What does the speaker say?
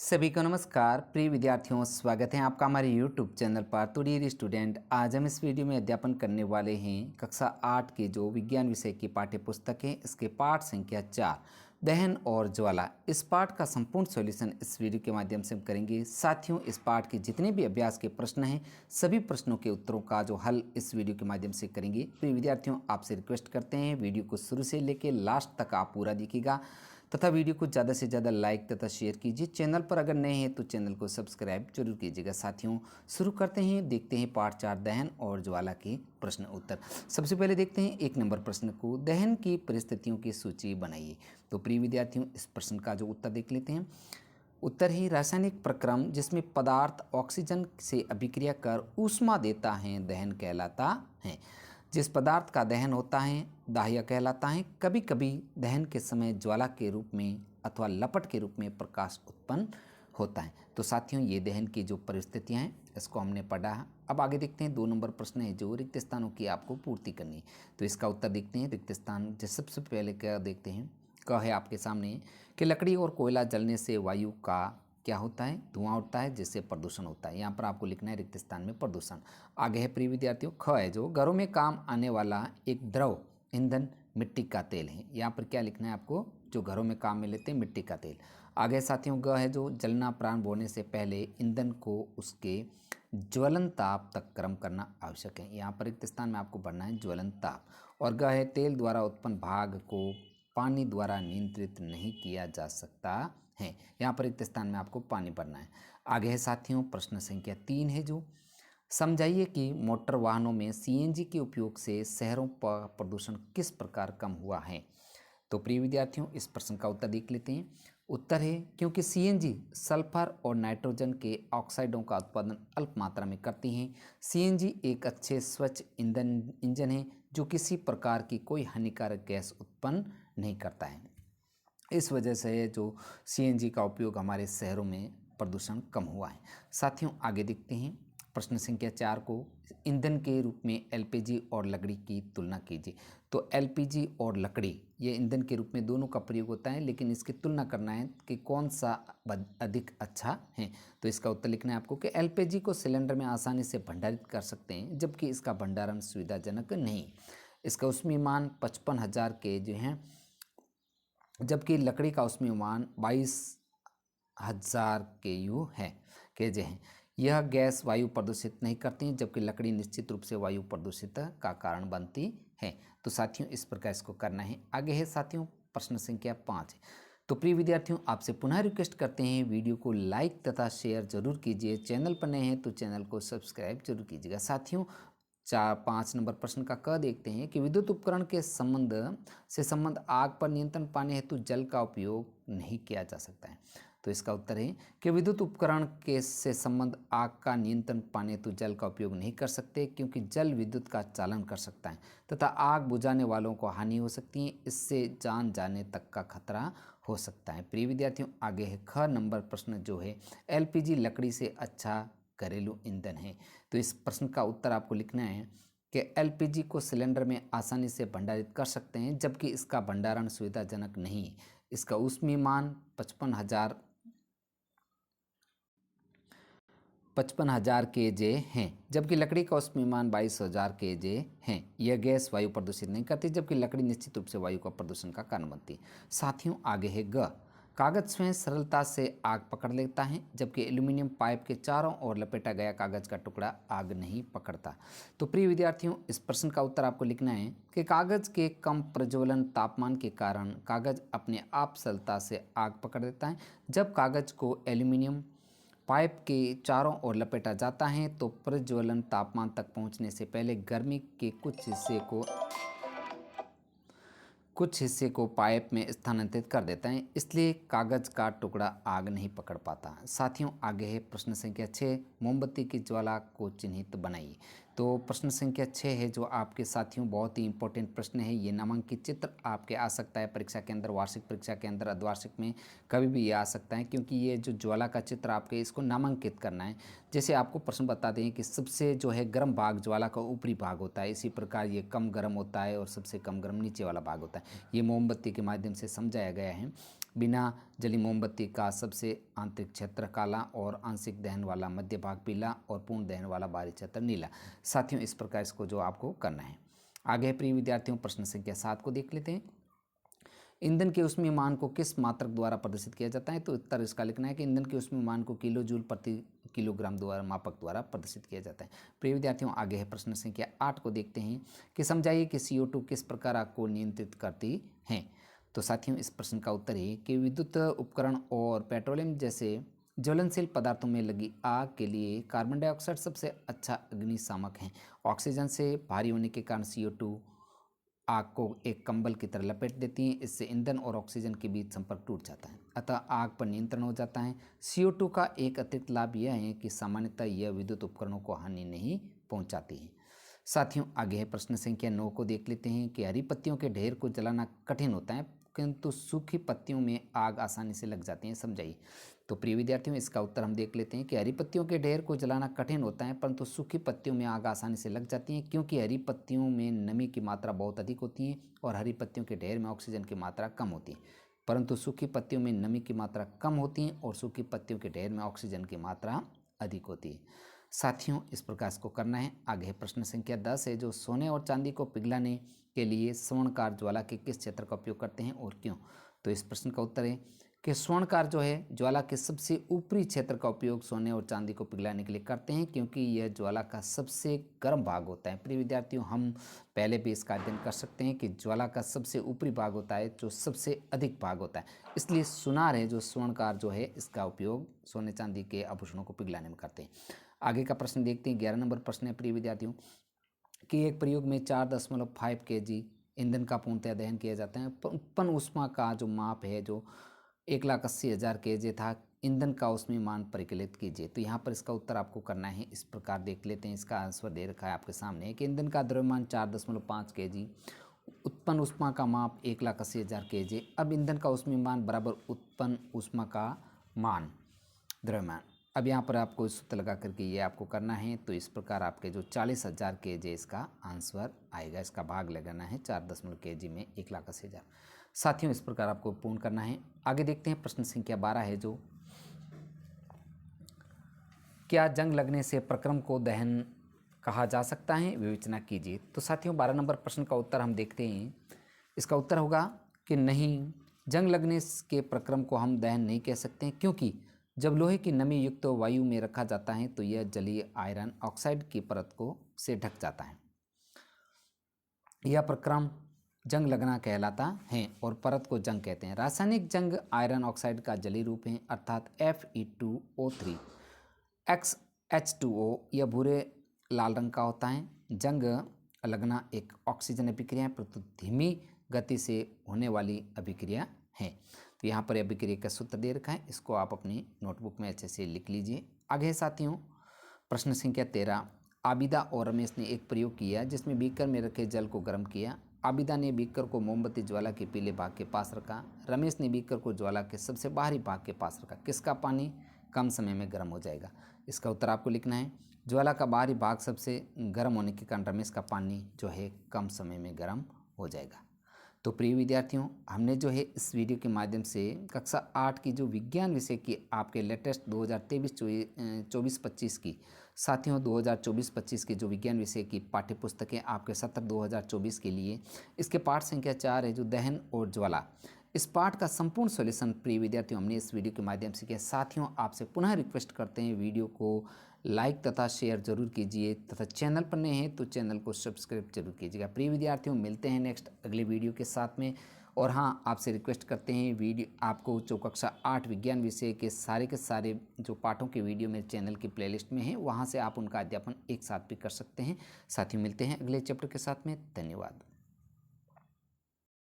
सभी को नमस्कार प्रिय विद्यार्थियों, स्वागत है आपका हमारे YouTube चैनल पर। तो डियर स्टूडेंट, आज हम इस वीडियो में अध्यापन करने वाले हैं कक्षा 8 के जो विज्ञान विषय की पाठ्य पुस्तक है, इसके पाठ संख्या 4 दहन और ज्वाला। इस पाठ का संपूर्ण सॉल्यूशन इस वीडियो के माध्यम से हम करेंगे। साथियों, इस पाठ के जितने भी अभ्यास के प्रश्न हैं, सभी प्रश्नों के उत्तरों का जो हल इस वीडियो के माध्यम से करेंगे। प्रिय विद्यार्थियों, आपसे रिक्वेस्ट करते हैं वीडियो को शुरू से लेकर लास्ट तक आप पूरा देखिएगा तथा वीडियो को ज़्यादा से ज़्यादा लाइक तथा शेयर कीजिए। चैनल पर अगर नए हैं तो चैनल को सब्सक्राइब जरूर कीजिएगा। साथियों, शुरू करते हैं, देखते हैं पाठ 4 दहन और ज्वाला के प्रश्न उत्तर। सबसे पहले देखते हैं 1 नंबर प्रश्न को, दहन की परिस्थितियों की सूची बनाइए। तो प्रिय विद्यार्थियों, इस प्रश्न का जो उत्तर देख लेते हैं। उत्तर है रासायनिक प्रक्रम जिसमें पदार्थ ऑक्सीजन से अभिक्रिया कर ऊष्मा देता है दहन कहलाता है। जिस पदार्थ का दहन होता है दाह्य कहलाता है। कभी कभी दहन के समय ज्वाला के रूप में अथवा लपट के रूप में प्रकाश उत्पन्न होता है। तो साथियों, ये दहन की जो परिस्थितियां हैं इसको हमने पढ़ा है। अब आगे देखते हैं 2 नंबर प्रश्न है जो रिक्त स्थानों की आपको पूर्ति करनी है। तो इसका उत्तर देखते हैं। रिक्त स्थान सबसे पहले क्या देखते हैं, क है आपके सामने कि लकड़ी और कोयला जलने से वायु का क्या होता है, धुआं उठता है, जिससे प्रदूषण होता है। यहाँ पर आपको लिखना है रिक्त स्थान में प्रदूषण। आगे है प्रिय विद्यार्थियों, ख है जो घरों में काम आने वाला एक द्रव ईंधन मिट्टी का तेल है। यहाँ पर क्या लिखना है आपको, जो घरों में काम में लेते हैं मिट्टी का तेल। आगे साथियों, ग है जो जलना प्रारंभ होने से पहले ईंधन को उसके ज्वलन ताप तक गर्म करना आवश्यक है। यहाँ पर रिक्त स्थान में आपको भरना है ज्वलन ताप। और ग है तेल द्वारा उत्पन्न भाग को पानी द्वारा नियंत्रित नहीं किया जा सकता है। यहाँ पर रिक्त स्थान में आपको पानी भरना है। आगे है साथियों प्रश्न संख्या 3 है जो समझाइए कि मोटर वाहनों में सीएनजी के उपयोग से शहरों पर प्रदूषण किस प्रकार कम हुआ है। तो प्रिय विद्यार्थियों, इस प्रश्न का उत्तर देख लेते हैं। उत्तर है क्योंकि सीएनजी सल्फर और नाइट्रोजन के ऑक्साइडों का उत्पादन अल्प मात्रा में करती हैं। सीएनजी एक अच्छे स्वच्छ इंजन है जो किसी प्रकार की कोई हानिकारक गैस उत्पन्न नहीं करता है। इस वजह से जो सीएनजी का उपयोग हमारे शहरों में प्रदूषण कम हुआ है। साथियों, आगे देखते हैं प्रश्न संख्या 4 को, ईंधन के रूप में एलपीजी और लकड़ी की तुलना कीजिए। तो एलपीजी और लकड़ी ये ईंधन के रूप में दोनों का प्रयोग होता है, लेकिन इसकी तुलना करना है कि कौन सा अधिक अच्छा है। तो इसका उत्तर लिखना है आपको कि एलपीजी को सिलेंडर में आसानी से भंडारित कर सकते हैं, जबकि इसका भंडारण सुविधाजनक नहीं। इसका उष्मीयमान 55,000 के जो हैं, जबकि लकड़ी का उष्मीयमान 22,000 केयू है केजे हैं। यह गैस वायु प्रदूषित नहीं करती, जबकि लकड़ी निश्चित रूप से वायु प्रदूषित का कारण बनती है। तो साथियों, इस प्रकार इसको करना है। आगे है साथियों प्रश्न संख्या 5 है। तो प्रिय विद्यार्थियों, आपसे पुनः रिक्वेस्ट करते हैं वीडियो को लाइक तथा शेयर जरूर कीजिए। चैनल पर नए हैं तो चैनल को सब्सक्राइब जरूर कीजिएगा। साथियों, 5 नंबर प्रश्न का क देखते हैं कि विद्युत उपकरण के संबंध आग पर नियंत्रण पाने हेतु जल का उपयोग नहीं किया जा सकता है। तो इसका उत्तर है कि विद्युत उपकरण के से संबंध आग का नियंत्रण पाने हेतु जल का उपयोग नहीं कर सकते, क्योंकि जल विद्युत का चालन कर सकता है तथा आग बुझाने वालों को हानि हो सकती है। इससे जान जाने तक का खतरा हो सकता है। प्रिय विद्यार्थियों, आगे है ख नंबर प्रश्न जो है एलपीजी लकड़ी से अच्छा घरेलू ईंधन है। तो इस प्रश्न का उत्तर आपको लिखना है कि एलपीजी को सिलेंडर में आसानी से भंडारित कर सकते हैं, जबकि इसका भंडारण सुविधाजनक नहीं है। इसका उष्मीयमान 55,000 केजे हैं, जबकि लकड़ी का उष्मीयमान 22,000 केजे हैं। यह गैस वायु प्रदूषित नहीं करती, जबकि लकड़ी निश्चित रूप से वायु का प्रदूषण का कारण बनती है। साथियों, आगे है ग, कागज स्वयं सरलता से आग पकड़ लेता है, जबकि एल्यूमिनियम पाइप के चारों ओर लपेटा गया कागज का टुकड़ा आग नहीं पकड़ता। तो प्रिय विद्यार्थियों, इस प्रश्न का उत्तर आपको लिखना है कि कागज के कम प्रज्वलन तापमान के कारण कागज अपने आप सरलता से आग पकड़ लेता है। जब कागज को एल्यूमिनियम पाइप के चारों ओर लपेटा जाता है तो प्रज्वलन तापमान तक पहुंचने से पहले गर्मी के कुछ हिस्से को पाइप में स्थानांतरित कर देता है, इसलिए कागज का टुकड़ा आग नहीं पकड़ पाता। साथियों, आगे है प्रश्न संख्या 6, मोमबत्ती की ज्वाला को चिन्हित बनाइए। तो प्रश्न संख्या 6 है जो आपके साथियों बहुत ही इंपॉर्टेंट प्रश्न है। ये नामांकित चित्र आपके आ सकता है परीक्षा के अंदर, वार्षिक परीक्षा के अंदर, अर्धवार्षिक में कभी भी ये आ सकता है, क्योंकि ये जो ज्वाला का चित्र आपके इसको नामांकित करना है। जैसे आपको प्रश्न बता दें कि सबसे जो है गर्म भाग ज्वाला का ऊपरी भाग होता है, इसी प्रकार ये कम गर्म होता है और सबसे कम गर्म नीचे वाला भाग होता है। ये मोमबत्ती के माध्यम से समझाया गया है। बिना जली मोमबत्ती का सबसे आंतरिक क्षेत्र काला और आंशिक दहन वाला मध्य भाग पीला और पूर्ण दहन वाला बाहरी क्षेत्र नीला। साथियों, इस प्रकार इसको जो आपको करना है। आगे प्रिय विद्यार्थियों, प्रश्न संख्या 7 को देख लेते हैं। ईंधन के ऊष्मीय मान को किस मात्रक द्वारा प्रदर्शित किया जाता है? तो उत्तर इसका लिखना है कि ईंधन के ऊष्मीय मान को किलो जूल प्रति किलोग्राम द्वारा मापक द्वारा प्रदर्शित किया जाता है। प्रिय विद्यार्थियों, आगे है प्रश्न संख्या 8 को देखते हैं कि समझाइए कि CO2 किस प्रकार आग को नियंत्रित करती है। तो साथियों, इस प्रश्न का उत्तर है कि विद्युत उपकरण और पेट्रोलियम जैसे ज्वलनशील पदार्थों में लगी आग के लिए कार्बन डाइऑक्साइड सबसे अच्छा अग्निशामक है। ऑक्सीजन से भारी होने के कारण CO2 आग को एक कंबल की तरह लपेट देती हैं। इससे ईंधन और ऑक्सीजन के बीच संपर्क टूट जाता है, अतः आग पर नियंत्रण हो जाता है। CO2 का एक अतिरिक्त लाभ यह है कि सामान्यतः यह विद्युत उपकरणों को हानि नहीं पहुंचाती है। साथियों, आगे है प्रश्न संख्या 9 को देख लेते हैं कि हरी पत्तियों के ढेर को जलाना कठिन होता है किंतु सूखी पत्तियों में आग आसानी से लग जाती है, समझाइए। तो प्रिय विद्यार्थियों, इसका उत्तर हम देख लेते हैं कि हरी पत्तियों के ढेर को जलाना कठिन होता है परंतु सूखी पत्तियों में आग आसानी से लग जाती है, क्योंकि हरी पत्तियों में नमी की मात्रा बहुत अधिक होती है और हरी पत्तियों के ढेर में ऑक्सीजन की मात्रा कम होती है, परंतु सूखी पत्तियों में नमी की मात्रा कम होती है और सूखी पत्तियों के ढेर में ऑक्सीजन की मात्रा अधिक होती है। साथियों, इस प्रकार इसको करना है। आगे प्रश्न संख्या 10 है जो सोने और चांदी को पिघलाने के लिए स्वर्णकार ज्वाला के किस क्षेत्र का उपयोग करते हैं और क्यों? तो इस प्रश्न का उत्तर है कि स्वर्णकार जो है ज्वाला के सबसे ऊपरी क्षेत्र का उपयोग सोने और चांदी को पिघलाने के लिए करते हैं, क्योंकि यह ज्वाला का सबसे गर्म भाग होता है। प्रिय विद्यार्थियों, हम पहले भी इसका अध्ययन कर सकते हैं कि ज्वाला का सबसे ऊपरी भाग होता है जो सबसे अधिक भाग होता है, इसलिए सुनार है जो स्वर्णकार जो है इसका उपयोग सोने चांदी के आभूषणों को पिघलाने में करते हैं। आगे का प्रश्न देखते हैं। 11 नंबर प्रश्न है प्रिय विद्यार्थियों कि एक प्रयोग में 4.5 kg ईंधन का पूर्णतः दहन किया जाता है। उत्पन्न ऊष्मा का जो माप है जो 1,80,000 kg था। ईंधन का ऊष्मीय मान परिकलित कीजिए। तो यहाँ पर इसका उत्तर आपको करना है इस प्रकार, देख लेते हैं। इसका आंसर दे रखा है आपके सामने कि ईंधन का द्रव्यमान 4.5 kg, उत्पन्न ऊष्मा का माप 1,80,000 kg। अब ईंधन का ऊष्मीय मान बराबर उत्पन्न ऊष्मा का मान द्रव्यमान। अब यहाँ पर आपको सूत्र लगा करके ये आपको करना है। तो इस प्रकार आपके जो 40,000 kg इसका आंसर आएगा। इसका भाग लगाना है 4 kg में 1,80,000। साथियों, इस प्रकार आपको पूर्ण करना है। आगे देखते हैं प्रश्न संख्या 12 है जो क्या जंग लगने से प्रक्रम को दहन कहा जा सकता है, विवेचना कीजिए। तो साथियों, 12 नंबर प्रश्न का उत्तर हम देखते हैं। इसका उत्तर होगा कि नहीं, जंग लगने के प्रक्रम को हम दहन नहीं कह सकते हैं, क्योंकि जब लोहे की नमी युक्त वायु में रखा जाता है तो यह जलीय आयरन ऑक्साइड की परत को से ढक जाता है। यह प्रक्रम जंग लगना कहलाता है और परत को जंग कहते हैं। रासायनिक जंग आयरन ऑक्साइड का जलीय रूप है, अर्थात Fe2O3 XH2O। यह भूरे लाल रंग का होता है। जंग लगना एक ऑक्सीजन अभिक्रिया है, परंतु धीमी गति से होने वाली अभिक्रिया है। तो यहाँ पर अभिक्रिया का सूत्र दे रखा है, इसको आप अपनी नोटबुक में अच्छे से लिख लीजिए। आगे साथियों, प्रश्न संख्या 13। आबिदा और रमेश ने एक प्रयोग किया जिसमें बीकर में रखे जल को गर्म किया। आबिदा ने बीकर को मोमबत्ती ज्वाला के पीले भाग के पास रखा। रमेश ने बीकर को ज्वाला के सबसे बाहरी भाग के पास रखा। किसका पानी कम समय में गर्म हो जाएगा? इसका उत्तर आपको लिखना है। ज्वाला का बाहरी भाग सबसे गर्म होने के कारण रमेश का पानी जो है कम समय में गर्म हो जाएगा। तो प्रिय विद्यार्थियों, हमने जो है इस वीडियो के माध्यम से कक्षा 8 की जो विज्ञान विषय की आपके लेटेस्ट 2023-24-25 की, साथियों 2024-25 की जो विज्ञान विषय की पाठ्य पुस्तकें आपके सत्र 2024 के लिए, इसके पाठ संख्या 4 है जो दहन और ज्वाला, इस पाठ का संपूर्ण सॉल्यूशन प्रिय विद्यार्थियों हमने इस वीडियो के माध्यम से किया। साथियों, आपसे पुनः रिक्वेस्ट करते हैं वीडियो को लाइक तथा शेयर जरूर कीजिए तथा चैनल पर नए हैं तो चैनल को सब्सक्राइब जरूर कीजिएगा। प्रिय विद्यार्थियों, मिलते हैं नेक्स्ट अगले वीडियो के साथ में। और हाँ, आपसे रिक्वेस्ट करते हैं वीडियो आपको जो कक्षा 8 विज्ञान विषय के सारे जो पाठों के वीडियो मेरे चैनल की प्लेलिस्ट में है, वहाँ से आप उनका अध्यापन एक साथ भी कर सकते हैं। साथियों, मिलते हैं अगले चैप्टर के साथ में। धन्यवाद।